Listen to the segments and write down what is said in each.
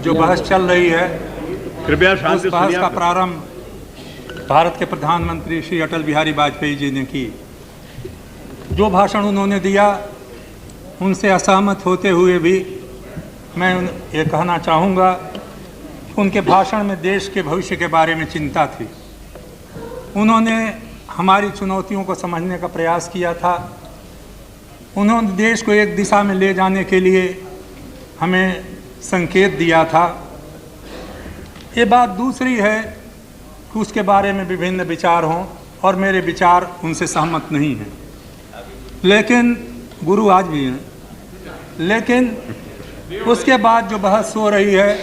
जो बहस चल रही है, कृपया उस शांति बहस सुनिए। का प्रारंभ भारत के प्रधानमंत्री श्री अटल बिहारी वाजपेयी जी ने की। जो भाषण उन्होंने दिया, उनसे असहमत होते हुए भी मैं ये कहना चाहूँगा कि उनके भाषण में देश के भविष्य के बारे में चिंता थी। उन्होंने हमारी चुनौतियों को समझने का प्रयास किया था। उन्होंने देश को एक दिशा में ले जाने के लिए हमें संकेत दिया था। ये बात दूसरी है कि उसके बारे में विभिन्न विचार हों और मेरे विचार उनसे सहमत नहीं हैं, लेकिन गुरु आज भी हैं। लेकिन उसके बाद जो बहस हो रही है,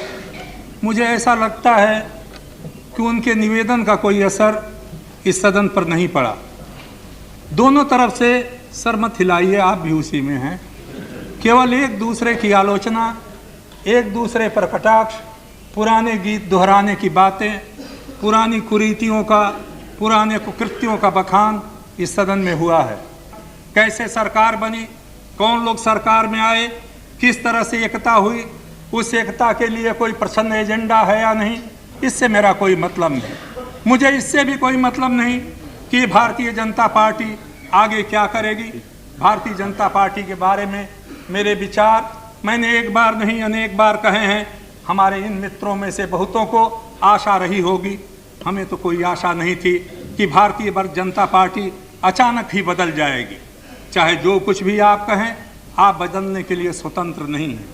मुझे ऐसा लगता है कि उनके निवेदन का कोई असर इस सदन पर नहीं पड़ा। दोनों तरफ से सर मत हिलाइए, आप भी उसी में हैं। केवल एक दूसरे की आलोचना, एक दूसरे पर कटाक्ष, पुराने गीत दोहराने की बातें, पुरानी कुरीतियों का, पुराने कुकृत्यों का बखान इस सदन में हुआ है। कैसे सरकार बनी, कौन लोग सरकार में आए, किस तरह से एकता हुई, उस एकता के लिए कोई प्रसन्न एजेंडा है या नहीं, इससे मेरा कोई मतलब नहीं। मुझे इससे भी कोई मतलब नहीं कि भारतीय जनता पार्टी आगे क्या करेगी। भारतीय जनता पार्टी के बारे में मेरे विचार मैंने एक बार नहीं अनेक बार कहे हैं। हमारे इन मित्रों में से बहुतों को आशा रही होगी, हमें तो कोई आशा नहीं थी कि भारतीय जनता पार्टी अचानक ही बदल जाएगी। चाहे जो कुछ भी आप कहें, आप बदलने के लिए स्वतंत्र नहीं हैं,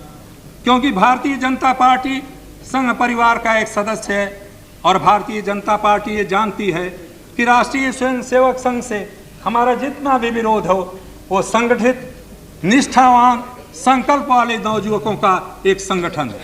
क्योंकि भारतीय जनता पार्टी संघ परिवार का एक सदस्य है और भारतीय जनता पार्टी ये जानती है कि राष्ट्रीय स्वयंसेवक संघ से हमारा जितना भी विरोध हो, वो संगठित, निष्ठावान, संकल्प वाले नवयुवकों का एक संगठन है।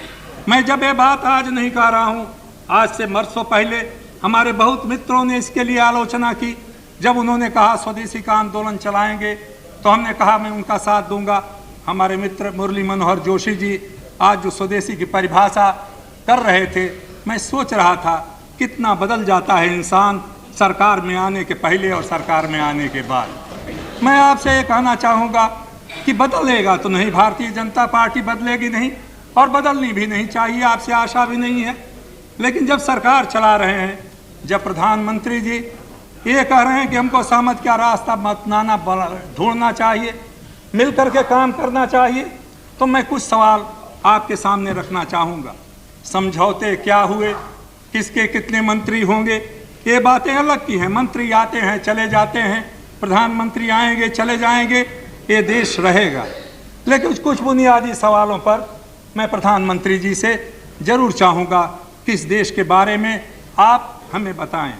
मैं जब ये बात आज नहीं कह रहा हूँ, आज से बरसों पहले हमारे बहुत मित्रों ने इसके लिए आलोचना की। जब उन्होंने कहा स्वदेशी का आंदोलन चलाएंगे, तो हमने कहा मैं उनका साथ दूंगा। हमारे मित्र मुरली मनोहर जोशी जी आज जो स्वदेशी की परिभाषा कर रहे थे, मैं सोच रहा था कितना बदल जाता है इंसान सरकार में आने के पहले और सरकार में आने के बाद। मैं आपसे ये कहना चाहूँगा कि बदलेगा तो नहीं, भारतीय जनता पार्टी बदलेगी नहीं और बदलनी भी नहीं चाहिए, आपसे आशा भी नहीं है। लेकिन जब सरकार चला रहे हैं, जब प्रधानमंत्री जी ये कह रहे हैं कि हमको सहमत का रास्ता अपनाना ढूंढना चाहिए, मिल करके काम करना चाहिए, तो मैं कुछ सवाल आपके सामने रखना चाहूँगा। समझौते क्या हुए, किसके कितने मंत्री होंगे, ये बातें अलग की हैं। मंत्री आते हैं चले जाते हैं, प्रधानमंत्री आएंगे चले जाएंगे, ये देश रहेगा। लेकिन कुछ बुनियादी सवालों पर मैं प्रधानमंत्री जी से जरूर चाहूँगा कि इस देश के बारे में आप हमें बताएं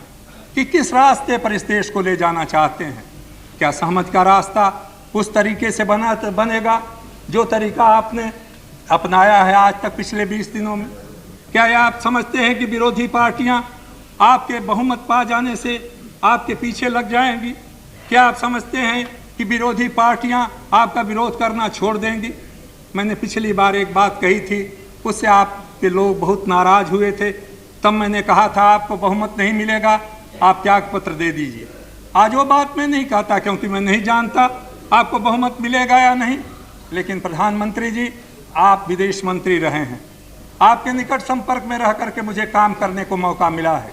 कि किस रास्ते पर इस देश को ले जाना चाहते हैं। क्या सहमति का रास्ता उस तरीके से बनेगा जो तरीका आपने अपनाया है आज तक पिछले 20 दिनों में? क्या ये आप समझते हैं कि विरोधी पार्टियां आपके बहुमत पा जाने से आपके पीछे लग जाएंगी? क्या आप समझते हैं कि विरोधी पार्टियां आपका विरोध करना छोड़ देंगी? मैंने पिछली बार एक बात कही थी, उससे आपके लोग बहुत नाराज हुए थे। तब मैंने कहा था आपको बहुमत नहीं मिलेगा, आप त्याग पत्र दे दीजिए। आज वो बात मैं नहीं कहता, क्योंकि मैं नहीं जानता आपको बहुमत मिलेगा या नहीं। लेकिन प्रधानमंत्री जी, आप विदेश मंत्री रहे हैं, आपके निकट संपर्क में रह करके मुझे काम करने को मौका मिला है।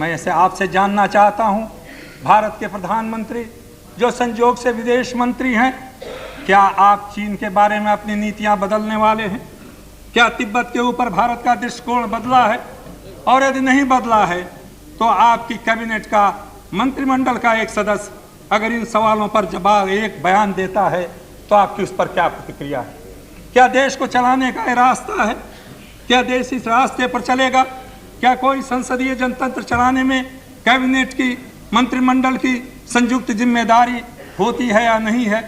मैं ऐसे आपसे जानना चाहता हूं, भारत के प्रधानमंत्री जो संयोग से विदेश मंत्री हैं, क्या आप चीन के बारे में अपनी नीतियां बदलने वाले हैं? क्या तिब्बत के ऊपर भारत का दृष्टिकोण बदला है? और यदि नहीं बदला है, तो आपकी कैबिनेट का, मंत्रिमंडल का एक सदस्य अगर इन सवालों पर जवाब एक बयान देता है, तो आपकी उस पर क्या प्रतिक्रिया है? क्या देश को चलाने का ये रास्ता है? क्या देश इस रास्ते पर चलेगा? क्या कोई संसदीय जनतंत्र चलाने में कैबिनेट की, मंत्रिमंडल की संयुक्त जिम्मेदारी होती है या नहीं है?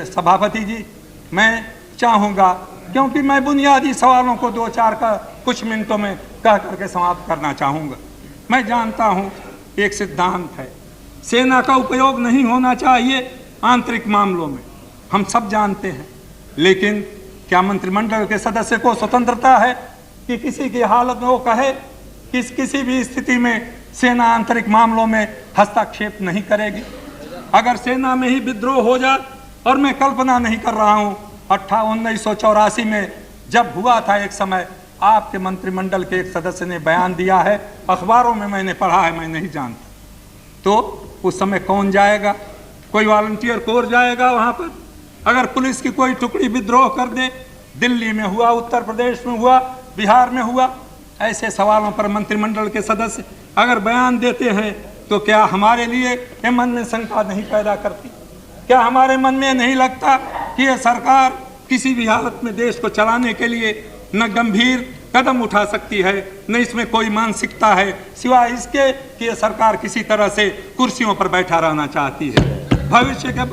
सभापति जी, मैं चाहूँगा, क्योंकि मैं बुनियादी सवालों को 2-4 का कुछ मिनटों में कह करके समाप्त करना चाहूँगा। मैं जानता हूँ एक सिद्धांत है, सेना का उपयोग नहीं होना चाहिए आंतरिक मामलों में, हम सब जानते हैं। लेकिन क्या मंत्रिमंडल के सदस्य को स्वतंत्रता है कि किसी की हालत में वो कहे कि किसी भी स्थिति में सेना आंतरिक मामलों में हस्तक्षेप नहीं करेगी? अगर सेना में ही विद्रोह हो जाए, और मैं कल्पना नहीं कर रहा हूँ 1984 में जब हुआ था एक समय, आपके मंत्रिमंडल के एक सदस्य ने बयान दिया है, अखबारों में मैंने पढ़ा है, मैं नहीं जानता, तो उस समय कौन जाएगा? कोई वॉलंटियर कोर जाएगा वहाँ पर? अगर पुलिस की कोई टुकड़ी विद्रोह कर दे, दिल्ली में हुआ, उत्तर प्रदेश में हुआ, बिहार में हुआ, ऐसे सवालों पर मंत्रिमंडल के सदस्य अगर बयान देते हैं तो क्या हमारे लिए ये मन में शंका नहीं पैदा करती? क्या हमारे मन में नहीं लगता कि ये सरकार किसी भी हालत में देश को चलाने के लिए न गंभीर कदम उठा सकती है, न इसमें कोई मानसिकता है, सिवाय इसके कि ये सरकार किसी तरह से कुर्सियों पर बैठा रहना चाहती है। भविष्य के